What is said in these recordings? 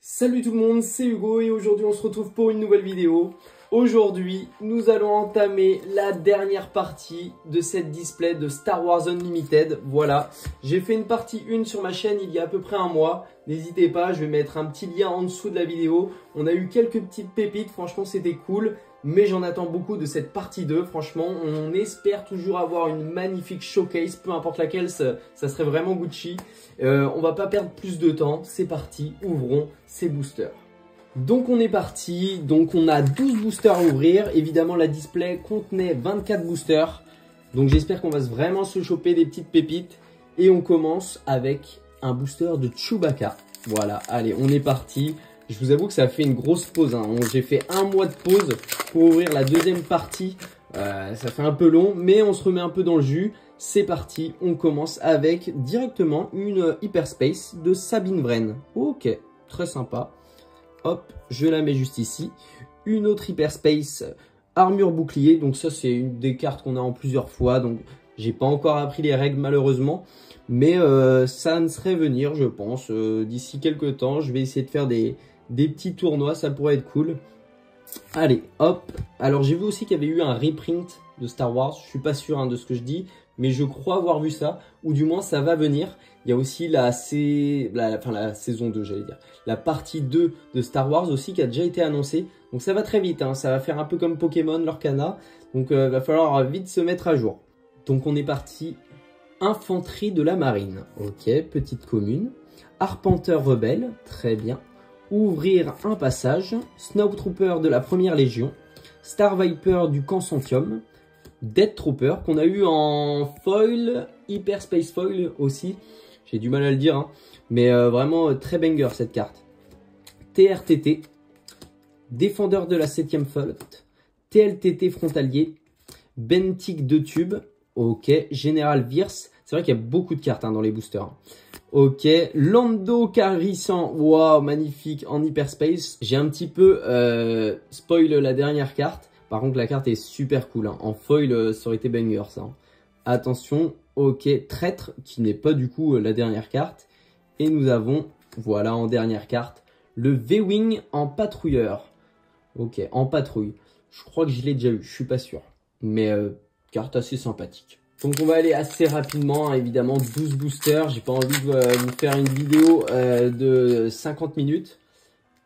Salut tout le monde, c'est Hugo et aujourd'hui on se retrouve pour une nouvelle vidéo. Aujourd'hui, nous allons entamer la dernière partie de cette display de Star Wars Unlimited. Voilà, j'ai fait une partie 1 sur ma chaîne il y a à peu près un mois. N'hésitez pas, je vais mettre un petit lien en dessous de la vidéo. On a eu quelques petites pépites, franchement c'était cool. Mais j'en attends beaucoup de cette partie 2. Franchement, on espère toujours avoir une magnifique showcase, peu importe laquelle, ça serait vraiment Gucci. On va pas perdre plus de temps, c'est parti, ouvrons ces boosters. Donc on est parti, donc on a 12 boosters à ouvrir. Évidemment la display contenait 24 boosters. Donc j'espère qu'on va vraiment se choper des petites pépites. Et on commence avec un booster de Chewbacca. Voilà, allez, on est parti. Je vous avoue que ça a fait une grosse pause, hein. J'ai fait un mois de pause pour ouvrir la deuxième partie. Ça fait un peu long, mais on se remet un peu dans le jus. C'est parti, on commence avec directement une Hyperspace de Sabine Wren. Ok, très sympa. Hop, je la mets juste ici. Une autre Hyperspace Armure Bouclier. Donc ça, c'est une des cartes qu'on a en plusieurs fois. Donc, j'ai pas encore appris les règles malheureusement. Mais ça ne serait venir, je pense. D'ici quelques temps, je vais essayer de faire des petits tournois. Ça pourrait être cool. Allez, hop. Alors, j'ai vu aussi qu'il y avait eu un reprint de Star Wars. Je suis pas sûr de ce que je dis. Mais je crois avoir vu ça. Ou du moins, ça va venir. Il y a aussi la saison 2, j'allais dire. La partie 2 de Star Wars aussi qui a déjà été annoncée. Donc ça va très vite, hein. Ça va faire un peu comme Pokémon, l'Orcana. Donc va falloir vite se mettre à jour. Donc on est parti. Infanterie de la marine. Ok, petite commune. Arpenteur rebelle, très bien. Ouvrir un passage. Snowtrooper de la première légion. Star Viper du camp Centium. Death Trooper qu'on a eu en foil, Hyperspace foil aussi. J'ai du mal à le dire, hein. Mais vraiment très banger cette carte. TRTT, Défendeur de la 7ème flotte, TLTT frontalier, Bentic de tube, ok, Général Wirth, c'est vrai qu'il y a beaucoup de cartes dans les boosters. Ok, Lando Calrissian, waouh, magnifique en Hyperspace. J'ai un petit peu spoil la dernière carte, par contre la carte est super cool, hein. En foil ça aurait été banger ça. Attention, ok, Traître, qui n'est pas du coup la dernière carte. Et nous avons, voilà en dernière carte, le V-Wing en patrouilleur. Ok, en patrouille. Je crois que je l'ai déjà eu, je suis pas sûr. Mais carte assez sympathique. Donc on va aller assez rapidement, hein, évidemment, 12 boosters. J'ai pas envie de vous faire une vidéo de 50 minutes.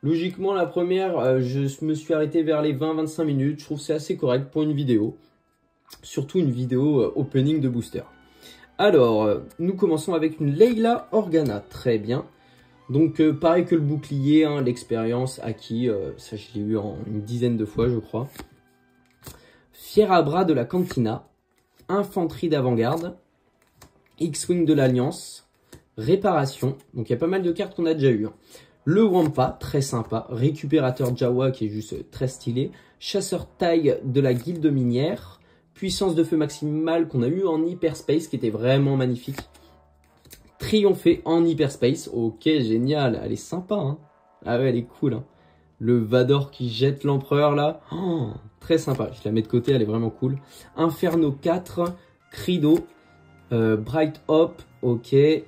Logiquement, la première, je me suis arrêté vers les 20-25 minutes. Je trouve que c'est assez correct pour une vidéo. Surtout une vidéo opening de booster. Alors, nous commençons avec une Leila Organa. Très bien. Donc, pareil que le bouclier, hein, l'expérience acquis. Ça, je l'ai eu en une dizaine de fois, je crois. Fier à bras de la Cantina. Infanterie d'avant-garde. X-Wing de l'Alliance. Réparation. Donc, il y a pas mal de cartes qu'on a déjà eues, hein. Le Wampa, très sympa. Récupérateur Jawa, qui est juste très stylé. Chasseur taille de la guilde minière. Puissance de feu maximale qu'on a eu en Hyperspace, qui était vraiment magnifique. Triompher en Hyperspace. Ok, génial. Elle est sympa, hein. Ah ouais, elle est cool, hein. Le Vador qui jette l'empereur, là. Oh, très sympa. Je la mets de côté, elle est vraiment cool. Inferno 4. Crido. Bright Hop. Ok. Et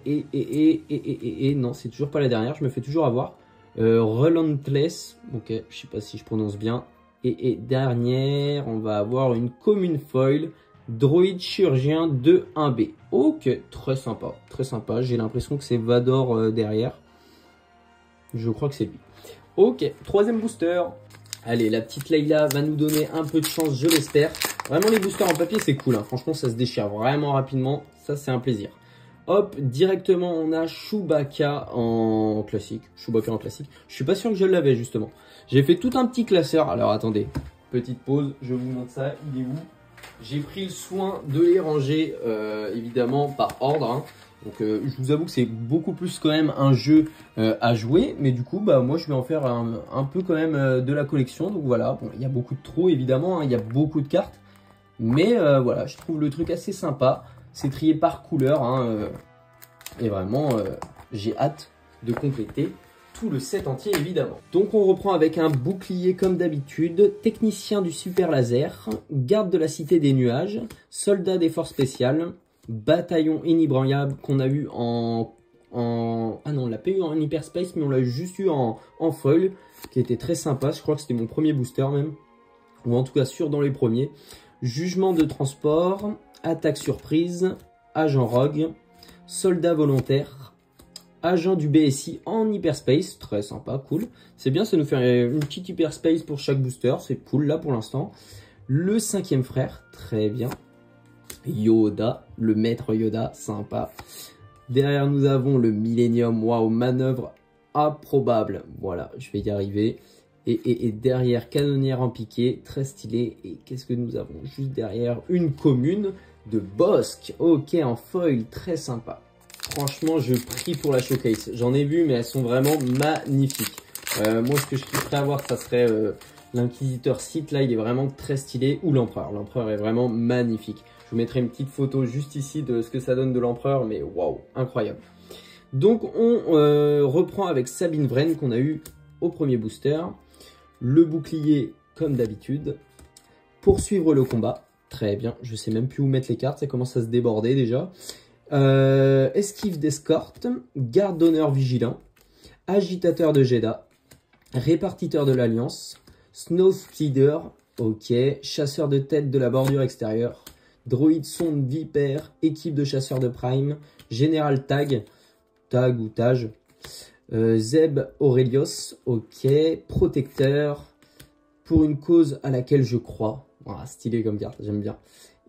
non, c'est toujours pas la dernière. Je me fais toujours avoir. Relentless. Ok, je sais pas si je prononce bien. Et dernière, on va avoir une commune foil, droïde chirurgien de 1B. Ok, très sympa, très sympa. J'ai l'impression que c'est Vador derrière. Je crois que c'est lui. Ok, troisième booster. Allez, la petite Leila va nous donner un peu de chance, je l'espère. Vraiment, les boosters en papier, c'est cool, hein. Franchement, ça se déchire vraiment rapidement. Ça, c'est un plaisir. Hop, directement, on a Chewbacca en classique. Chewbacca en classique. Je suis pas sûr que je l'avais, justement. J'ai fait tout un petit classeur. Alors, attendez. Petite pause. Je vous montre ça. Il est où? J'ai pris le soin de les ranger, évidemment, par ordre, hein. Donc, je vous avoue que c'est beaucoup plus quand même un jeu à jouer. Mais du coup, bah, moi, je vais en faire un peu quand même de la collection. Donc, voilà. Bon, il y a beaucoup de trous, évidemment, hein. Il y a beaucoup de cartes. Mais, voilà, je trouve le truc assez sympa. C'est trié par couleur, hein, et vraiment, j'ai hâte de compléter tout le set entier, évidemment. Donc, on reprend avec un bouclier comme d'habitude, technicien du super laser, garde de la cité des nuages, soldat des forces spéciales, bataillon inébranlable qu'on a eu en en... Ah non, on l'a pas eu en Hyperspace, mais on l'a juste eu en foil, qui était très sympa. Je crois que c'était mon premier booster même. Ou en tout cas sûr dans les premiers. Jugement de transport, attaque surprise, agent rogue, soldat volontaire, agent du BSI en Hyperspace. Très sympa, cool. C'est bien, ça nous fait une petite Hyperspace pour chaque booster. C'est cool là pour l'instant. Le 5e frère, très bien. Yoda, le maître Yoda, sympa. Derrière, nous avons le Millennium. Waouh, manœuvre improbable. Voilà, je vais y arriver. Et derrière, canonnière en piqué, très stylé. Et qu'est-ce que nous avons juste derrière? Une commune de Bosque. Ok, en foil, très sympa. Franchement, je prie pour la showcase. J'en ai vu, mais elles sont vraiment magnifiques. Moi, ce que je kifferais avoir, ça serait l'inquisiteur Sith. Là, il est vraiment très stylé. Ou l'empereur. L'empereur est vraiment magnifique. Je vous mettrai une petite photo juste ici de ce que ça donne de l'empereur, mais waouh, incroyable. Donc on reprend avec Sabine Wren qu'on a eu au premier booster. Le bouclier comme d'habitude. Poursuivre le combat. Très bien, je sais même plus où mettre les cartes, ça commence à se déborder déjà. Esquive d'escorte, garde d'honneur vigilant, agitateur de Jedha, répartiteur de l'Alliance, Snowspeeder, ok, chasseur de tête de la bordure extérieure, droïde sonde vipère, équipe de chasseurs de prime, général tag ou tage, Zeb Aurelios, ok, protecteur, pour une cause à laquelle je crois. Voilà, stylé comme carte, j'aime bien.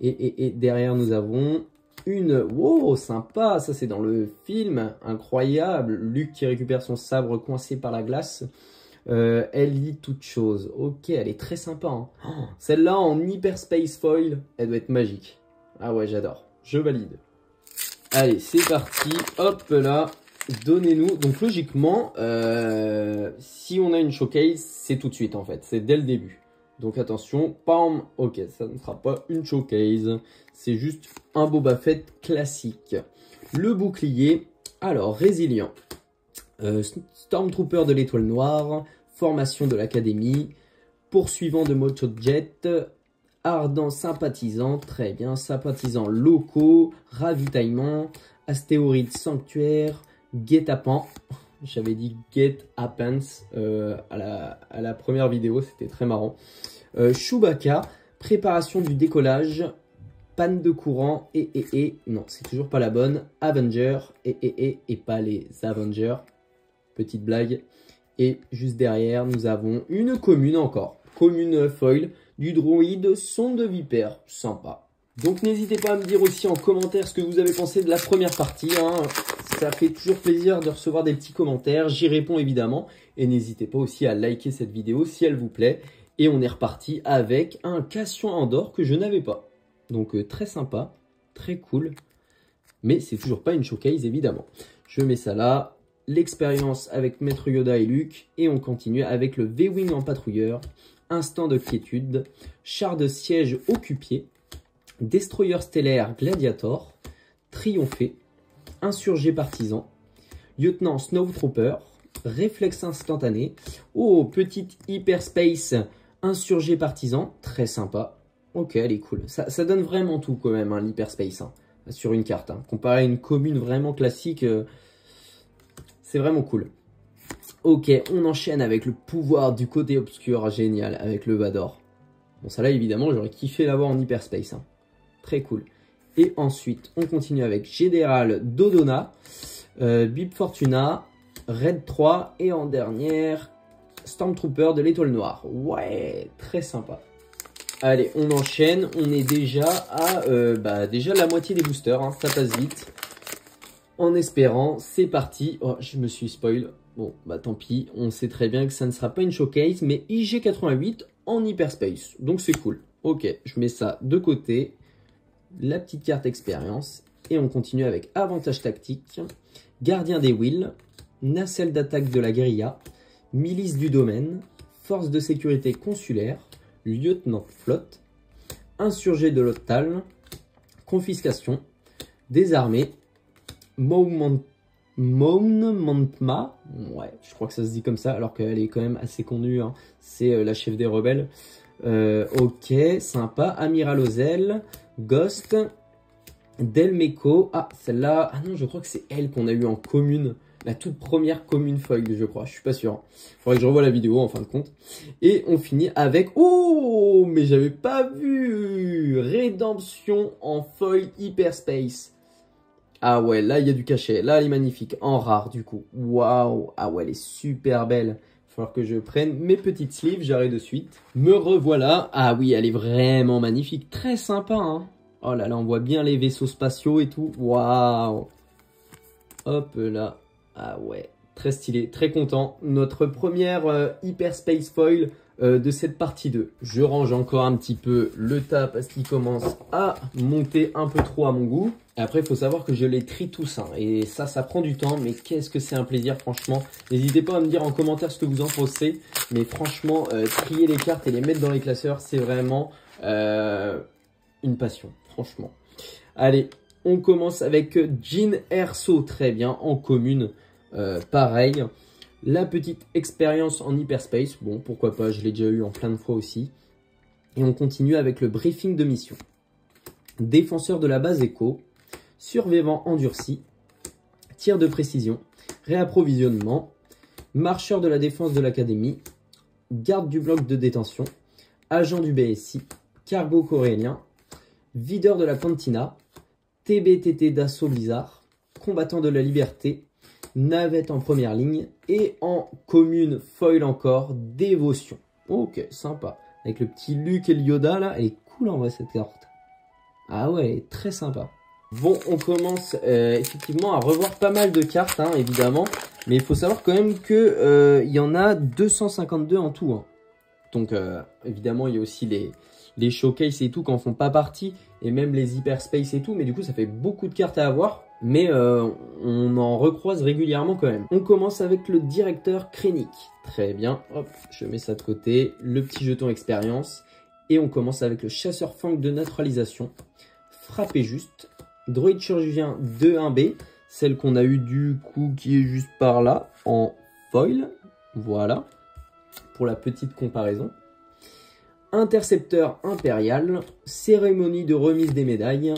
Et derrière nous avons une... Wow, sympa, ça c'est dans le film, incroyable. Luke qui récupère son sabre coincé par la glace. Elle lit toute chose. Ok, elle est très sympa. Hein. Oh, celle-là en Hyperspace Foil, elle doit être magique. Ah ouais, j'adore. Je valide. Allez, c'est parti. Hop là, donnez-nous. Donc logiquement, si on a une showcase, c'est tout de suite en fait. C'est dès le début. Donc attention, pam. Ok, ça ne sera pas une showcase. C'est juste un Boba Fett classique. Le bouclier, alors résilient. Stormtrooper de l'étoile noire, formation de l'académie, poursuivant de Moto Jet, ardent sympathisant, très bien, sympathisants locaux, ravitaillement, astéroïde sanctuaire, guet-apens, j'avais dit get-apens à la première vidéo, c'était très marrant, Chewbacca, préparation du décollage, panne de courant, non, c'est toujours pas la bonne, Avenger, et pas les Avengers. Petite blague. Et juste derrière, nous avons une commune encore. Commune foil du droïde sonde vipère. Sympa. Donc n'hésitez pas à me dire aussi en commentaire ce que vous avez pensé de la première partie. Hein. Ça fait toujours plaisir de recevoir des petits commentaires. J'y réponds évidemment. Et n'hésitez pas aussi à liker cette vidéo si elle vous plaît. Et on est reparti avec un Cassian Andor que je n'avais pas. Donc très sympa. Très cool. Mais c'est toujours pas une showcase évidemment. Je mets ça là. L'expérience avec Maître Yoda et Luke, et on continue avec le V-Wing en patrouilleur, instant de quiétude, char de siège occupé, destroyer stellaire Gladiator, triompher, insurgé partisan, lieutenant Snowtrooper, réflexe instantané, oh, petite hyperspace, insurgé partisan, très sympa, ok, elle est cool, ça donne vraiment tout quand même, hein, l'hyperspace, hein, sur une carte, hein. Comparé à une commune vraiment classique... c'est vraiment cool. Ok, on enchaîne avec le pouvoir du côté obscur. Génial, avec le Vador. Bon, ça là, évidemment, j'aurais kiffé l'avoir en Hyperspace. Hein. Très cool. Et ensuite, on continue avec Général Dodonna, Bib Fortuna, Red 3 et en dernière, Stormtrooper de l'étoile noire. Ouais, très sympa. Allez, on enchaîne. On est déjà à déjà la moitié des boosters. Hein. Ça passe vite. En espérant, c'est parti. Oh, je me suis spoil. Bon, bah tant pis. On sait très bien que ça ne sera pas une showcase, mais IG88 en Hyperspace. Donc c'est cool. Ok, je mets ça de côté. La petite carte expérience. Et on continue avec avantage tactique, gardien des Wills, nacelle d'attaque de la guérilla, milice du domaine, force de sécurité consulaire, lieutenant de flotte, insurgé de l'Optal, confiscation, désarmé, Mounmantma, ouais, je crois que ça se dit comme ça, alors qu'elle est quand même assez connue, hein. C'est la chef des rebelles. Ok, sympa. Amiral Ozel, Ghost, Delmeco. Ah, celle-là. Ah non, je crois que c'est elle qu'on a eu en commune. La toute première commune foil, je crois. Je suis pas sûr. Faudrait que je revoie la vidéo en fin de compte. Et on finit avec... Oh, mais j'avais pas vu. Rédemption en foil Hyperspace. Ah ouais, là, il y a du cachet. Là, elle est magnifique. En rare, du coup. Waouh. Ah ouais, elle est super belle. Il va falloir que je prenne mes petites sleeves. J'arrête de suite. Me revoilà. Ah oui, elle est vraiment magnifique. Très sympa, hein. Oh là là, on voit bien les vaisseaux spatiaux et tout. Waouh. Hop là. Ah ouais, très stylé, très content. Notre première Hyperspace Foil de cette partie 2. Je range encore un petit peu le tas parce qu'il commence à monter un peu trop à mon goût. Et après, il faut savoir que je les trie tous. Hein, et ça prend du temps. Mais qu'est-ce que c'est un plaisir, franchement. N'hésitez pas à me dire en commentaire ce que vous en pensez. Mais franchement, trier les cartes et les mettre dans les classeurs, c'est vraiment une passion, franchement. Allez, on commence avec Jyn Erso, très bien, en commune. Pareil, la petite expérience en hyperspace, bon pourquoi pas, je l'ai déjà eu en plein de fois aussi. Et on continue avec le briefing de mission. Défenseur de la base Echo, survivant endurci, tir de précision, réapprovisionnement, marcheur de la défense de l'académie, garde du bloc de détention, agent du BSI, cargo corélien, videur de la cantina, TBTT d'assaut Blizzard, combattant de la liberté, navette en première ligne et en commune foil encore, dévotion. Ok, sympa. Avec le petit Luke et le Yoda là, elle est cool en vrai cette carte. Ah ouais, très sympa. Bon, on commence effectivement à revoir pas mal de cartes, hein, évidemment. Mais il faut savoir quand même que y en a 252 en tout. Hein. Donc évidemment, il y a aussi les showcases et tout qui en font pas partie. Et même les hyperspace et tout. Mais du coup, ça fait beaucoup de cartes à avoir. Mais on en recroise régulièrement quand même. On commence avec le directeur Krennic. Très bien, hop, je mets ça de côté. Le petit jeton expérience. Et on commence avec le chasseur fang de neutralisation. Frapper juste. Droïde chirurgien de 1B. Celle qu'on a eu du coup qui est juste par là. En foil. Voilà. Pour la petite comparaison. Intercepteur impérial. Cérémonie de remise des médailles.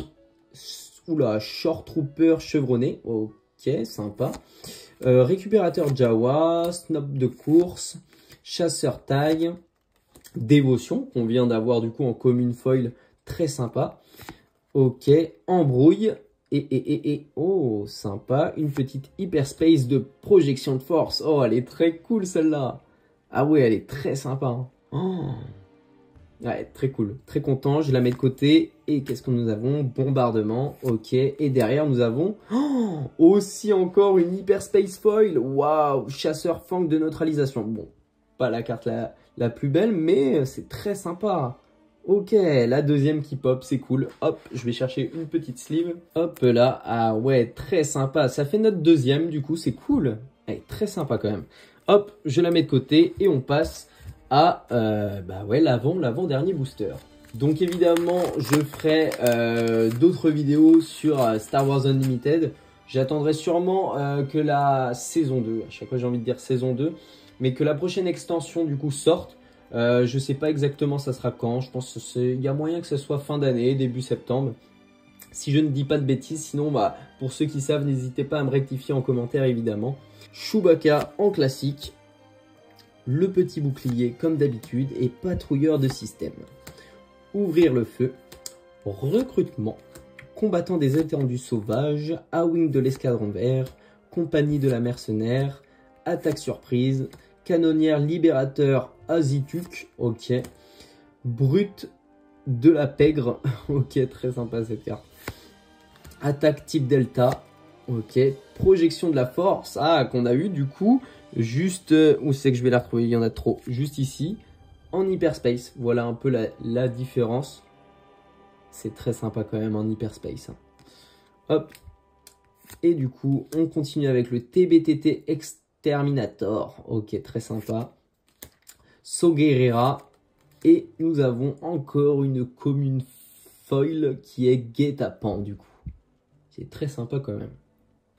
Oula, Short Trooper chevronné, ok, sympa. Récupérateur Jawa, snob de course, chasseur taille, dévotion, qu'on vient d'avoir du coup en commune foil, très sympa. Ok, embrouille, oh, sympa, une petite hyperspace de projection de force. Oh, elle est très cool celle-là. Ah ouais, elle est très sympa. Hein. Oh. Ouais, très cool, très content, je la mets de côté. Et qu'est-ce que nous avons? Bombardement, ok. Et derrière, nous avons aussi encore une hyperspace foil. Waouh, chasseur fang de neutralisation. Bon, pas la carte la plus belle, mais c'est très sympa. Ok, la deuxième qui pop, c'est cool. Hop, je vais chercher une petite sleeve. Hop là, ah ouais, très sympa. Ça fait notre deuxième, du coup, c'est cool. Elle est très sympa quand même. Hop, je la mets de côté et on passe à bah ouais, l'avant-dernier booster. Donc évidemment, je ferai d'autres vidéos sur Star Wars Unlimited. J'attendrai sûrement que la saison 2, à chaque fois j'ai envie de dire saison 2, mais que la prochaine extension du coup sorte. Je sais pas exactement ça sera quand, je pense qu'il y a moyen que ce soit fin d'année, début septembre. Si je ne dis pas de bêtises, sinon bah, pour ceux qui savent, n'hésitez pas à me rectifier en commentaire évidemment. Chewbacca en classique. Le petit bouclier comme d'habitude et patrouilleur de système. Ouvrir le feu, recrutement, combattant des étendues sauvages, A-Wing de l'escadron vert, compagnie de la mercenaire, attaque surprise, canonnière libérateur Azituk, ok, brute de la pègre, ok, très sympa cette carte, attaque type delta, ok, projection de la force, ah, qu'on a eu du coup, juste, où c'est que je vais la retrouver, il y en a trop, juste ici, en hyperspace. Voilà un peu la différence. C'est très sympa quand même en hyperspace. Hein. Hop. Et du coup, on continue avec le TBTT Exterminator. Ok, très sympa. Soguerera. Et nous avons encore une commune foil qui est guet-apens du coup. C'est très sympa quand même.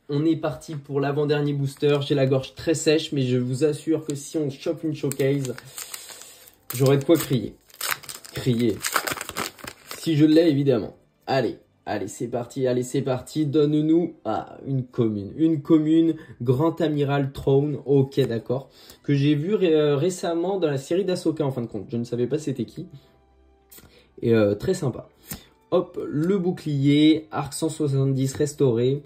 On est parti pour l'avant-dernier booster. J'ai la gorge très sèche, mais je vous assure que si on chope une showcase, j'aurai de quoi crier. Crier. Si je l'ai, évidemment. Allez, allez c'est parti, donne-nous une commune, Grand Amiral Throne, ok d'accord, que j'ai vu récemment dans la série d'Ahsoka en fin de compte, je ne savais pas c'était qui, et très sympa. Hop, le bouclier, arc 170 restauré,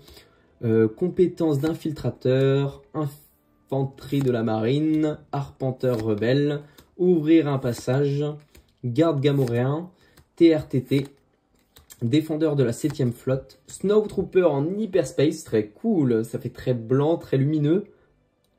compétences d'infiltrateur, infanterie de la marine, arpenteur rebelle, ouvrir un passage, garde gamoréen, TRTT, défendeur de la 7e flotte, Snowtrooper en hyperspace, très cool, ça fait très blanc, très lumineux,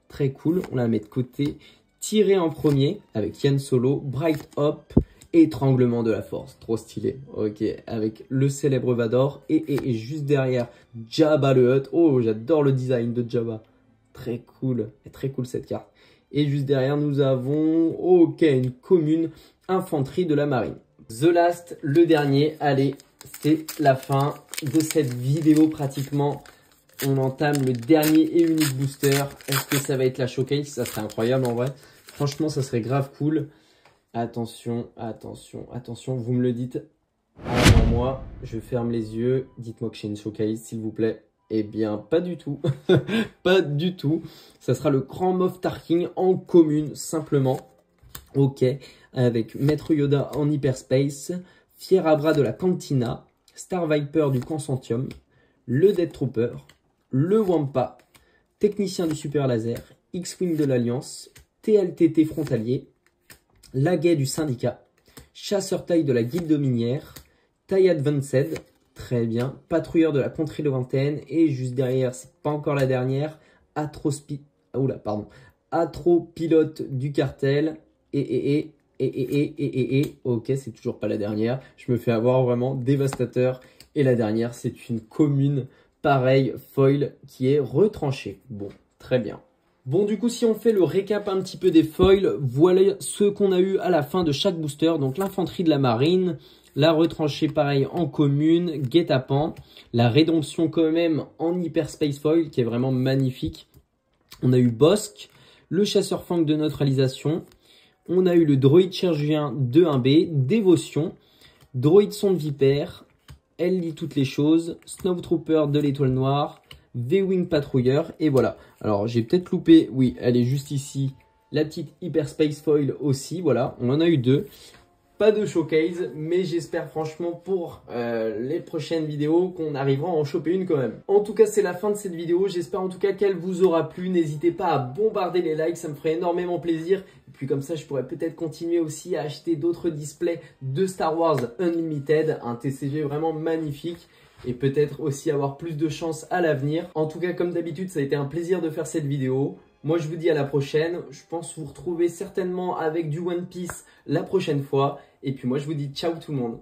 très cool, on la met de côté, tiré en premier avec Yann Solo, Bright Hop, étranglement de la force, trop stylé, ok, avec le célèbre Vador, et juste derrière, Jabba le Hutt, oh j'adore le design de Jabba, très cool cette carte, et juste derrière nous avons, ok, une commune infanterie de la marine. The Last, le dernier, allez, c'est la fin de cette vidéo pratiquement. On entame le dernier et unique booster. Est-ce que ça va être la showcase? Ça serait incroyable en vrai. Franchement, ça serait grave cool. Attention, vous me le dites avant moi. Je ferme les yeux. Dites-moi que j'ai une showcase, s'il vous plaît. Eh bien, pas du tout. Pas du tout. Ça sera le Grand Moff Tarkin en commune, simplement. Ok, avec Maître Yoda en hyperspace, Fier à bras de la Cantina, Star Viper du Consortium, le Death Trooper, le Wampa, Technicien du Super Laser, X-Wing de l'Alliance, TLTT Frontalier, Laguet du Syndicat, Chasseur Taille de la Guilde Minière, Taille Advanced, très bien, Patrouilleur de la Contrée lointaine, et juste derrière, c'est pas encore la dernière, Atropilote du Cartel, ok, c'est toujours pas la dernière, je me fais avoir vraiment dévastateur, et la dernière, c'est une commune, pareil, foil, qui est retranchée. Bon, très bien. Bon, du coup, si on fait le récap un petit peu des foils, voilà ce qu'on a eu à la fin de chaque booster. Donc, l'infanterie de la marine, la retranchée, pareil, en commune, guet-apens, la rédemption quand même en hyperspace foil, qui est vraiment magnifique. On a eu Bossk, le chasseur fang de neutralisation. On a eu le droïde chirurgien de 1B, dévotion, droïde sonde vipère, elle lit toutes les choses, Snowtrooper de l'étoile noire, V-Wing patrouilleur, et voilà. Alors j'ai peut-être loupé, oui, elle est juste ici, la petite hyperspace foil aussi, voilà, on en a eu 2. Pas de showcase, mais j'espère franchement pour les prochaines vidéos qu'on arrivera à en choper une quand même. En tout cas, c'est la fin de cette vidéo. J'espère en tout cas qu'elle vous aura plu. N'hésitez pas à bombarder les likes, ça me ferait énormément plaisir. Et puis comme ça, je pourrais peut-être continuer aussi à acheter d'autres displays de Star Wars Unlimited. Un TCG vraiment magnifique. Et peut-être aussi avoir plus de chance à l'avenir. En tout cas, comme d'habitude, ça a été un plaisir de faire cette vidéo. Moi, je vous dis à la prochaine. Je pense vous retrouver certainement avec du One Piece la prochaine fois. Et puis moi, je vous dis ciao tout le monde.